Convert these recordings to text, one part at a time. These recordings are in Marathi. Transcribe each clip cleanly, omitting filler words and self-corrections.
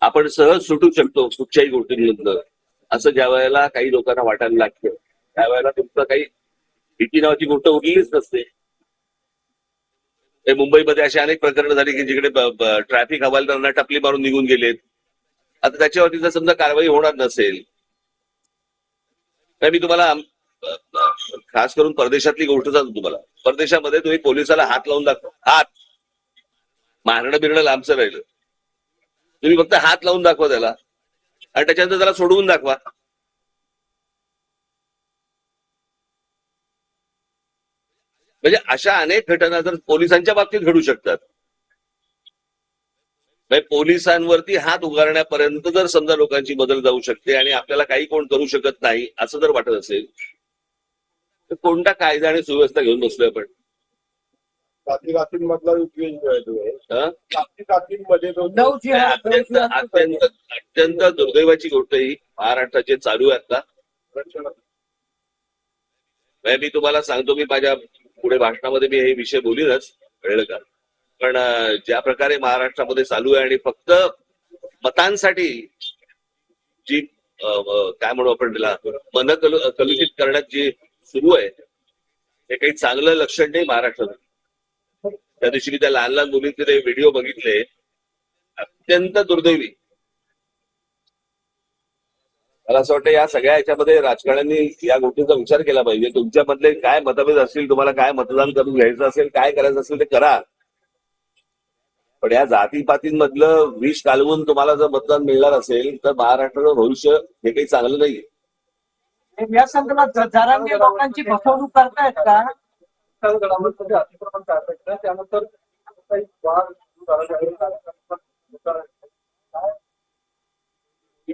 आपण सहज सुटू शकतो कुठच्याही गोष्टींमधलं, असं ज्या वेळेला काही लोकांना वाटायला लागतं त्यावेळेला तुमचं काही भीती नावाची गोष्ट उरलीच नसते. मुंबईमध्ये अशी अनेक प्रकरणं झाली की जिकडे ट्रॅफिक हवालदारांना टपली मारून निघून गेलेत. आता त्याच्यावरती जर समजा कारवाई होणार नसेल तर मी तुम्हाला खास करून परदेशातली गोष्ट सांगतो तुम्हाला. परदेशामध्ये तुम्ही पोलिसाला हात लावून दाखवा, हात मारणं बिरणं लांबचं राहिलं, तुम्ही फक्त हात लावून दाखवा त्याला आणि त्याच्यानंतर त्याला सोडवून दाखवा. म्हणजे अशा अनेक घटना जर पोलिसांच्या बाबतीत घडू शकतात. पोलिसांवरती हात उगारण्यापर्यंत जर समजा लोकांची बदल जाऊ शकते आणि आपल्याला काही कोण करू शकत नाही असं जर वाटत असेल तर कोणता कायदा आणि सुव्यवस्था घेऊन बसलोय आपण? अत्यंत दुर्दैवाची गोष्ट ही महाराष्ट्रात जे चालू आहे आता. मी तुम्हाला सांगतो, मी माझ्या पुढे भाषणामध्ये मी हे विषय बोलीनच, कळलं का? पण ज्या प्रकारे महाराष्ट्रामध्ये चालू आहे आणि फक्त मतांसाठी जी काय म्हणू आपण त्याला मन कलुषित करण्यात जी सुरू आहे हे काही चांगलं लक्षण नाही महाराष्ट्रात. त्या दिवशी मी त्या लहान लहान मुलींचे ते व्हिडिओ बघितले, अत्यंत दुर्दैवी. मला असं वाटतं या सगळ्या याच्यामध्ये राजकारण्यांनी या गोष्टींचा विचार केला पाहिजे. तुमच्यामधले काय मतभेद असतील, तुम्हाला काय मतदान करून घ्यायचं असेल, काय करायचं असेल ते करा, पण या जातीपातींमधलं विष कालवून तुम्हाला जर मतदान मिळणार असेल तर महाराष्ट्राचं भविष्य हे काही चांगलं नाही. या संदर्भात जरांगे लोकांची फसवणूक करतायत का? अतिक्रमण करतायत त्यानंतर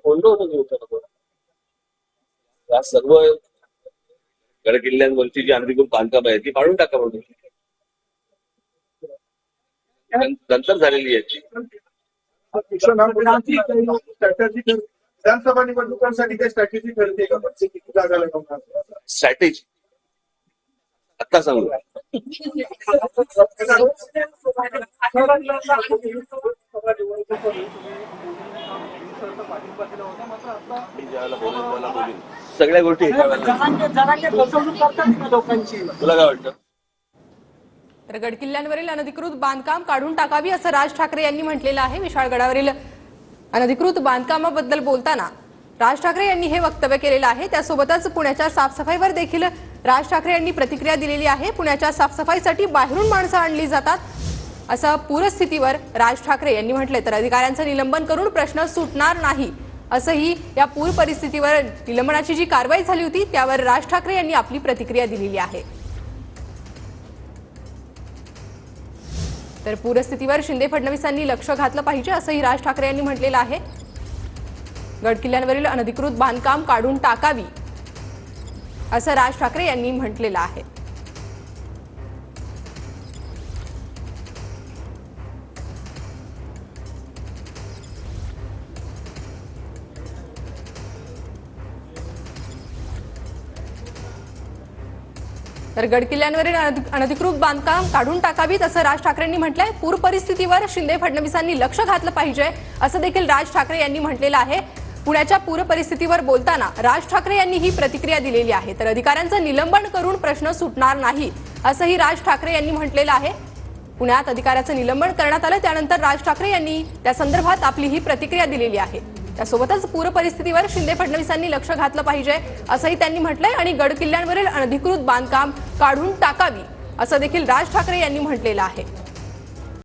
बोललो होतो या सर्व गडकिल्ल्यांवरची जी अनधिकृत बांधकाम आहे ती पाडून टाका म्हणून नंतर झालेली याची विधानसभा निवडणुकांसाठी काही स्ट्रॅटेजी ठरते का? किती जागा लागणार स्ट्रॅटेजी आता सांगू. सगळ्या गोष्टी फसवणूक करतात लोकांची. तुला काय वाटतं? तर गडकिल्ल्यांवरील अनधिकृत बांधकाम काढून टाकावी असं राज ठाकरे यांनी म्हटलेलं आहे. विशाळगडावरील अनधिकृत बांधकामाबद्दल बोलताना राज ठाकरे यांनी हे वक्तव्य केलेलं आहे. त्यासोबतच पुण्याच्या साफसफाईवर देखील राज ठाकरे यांनी प्रतिक्रिया दिलेली आहे. पुण्याच्या साफसफाईसाठी बाहेरून माणसं आणली जातात असं पूरस्थितीवर राज ठाकरे यांनी म्हटले. तर अधिकाऱ्यांचं निलंबन करून प्रश्न सुटणार नाही असंही या पूर परिस्थितीवर निलंबनाची जी कारवाई झाली होती त्यावर राज ठाकरे यांनी आपली प्रतिक्रिया दिलेली आहे. तर पूरस्थितीवर शिंदे फडणवीसांनी लक्ष घातलं पाहिजे असंही राज ठाकरे यांनी म्हटलेलं आहे. गडकिल्ल्यांवरील अनधिकृत बांधकाम काढून टाकावी असं राज ठाकरे यांनी म्हटलेलं आहे. तर गडकिल्ल्यांवरील अनधिकृत बांधकाम काढून टाकावीत असं राज ठाकरेंनी म्हटलंय. पूर परिस्थितीवर शिंदे फडणवीसांनी लक्ष घातलं पाहिजे असं देखील राज ठाकरे यांनी म्हटलेलं आहे. पुण्याच्या पूर परिस्थितीवर बोलताना राज ठाकरे यांनी ही प्रतिक्रिया दिलेली आहे. तर अधिकाऱ्यांचं निलंबन करून प्रश्न सुटणार नाही असंही राज ठाकरे यांनी म्हटलेलं आहे. पुण्यात अधिकाऱ्याचं निलंबन करण्यात आलं त्यानंतर राज ठाकरे यांनी त्या संदर्भात आपली ही प्रतिक्रिया दिलेली आहे. त्यासोबतच पूर परिस्थितीवर शिंदे फडणवीसांनी लक्ष घातलं पाहिजे असंही त्यांनी म्हटलंय आणि गडकिल्ल्यांवरील अनधिकृत बांधकाम काढून टाकावी असं देखील राज ठाकरे यांनी म्हटलेलं आहे.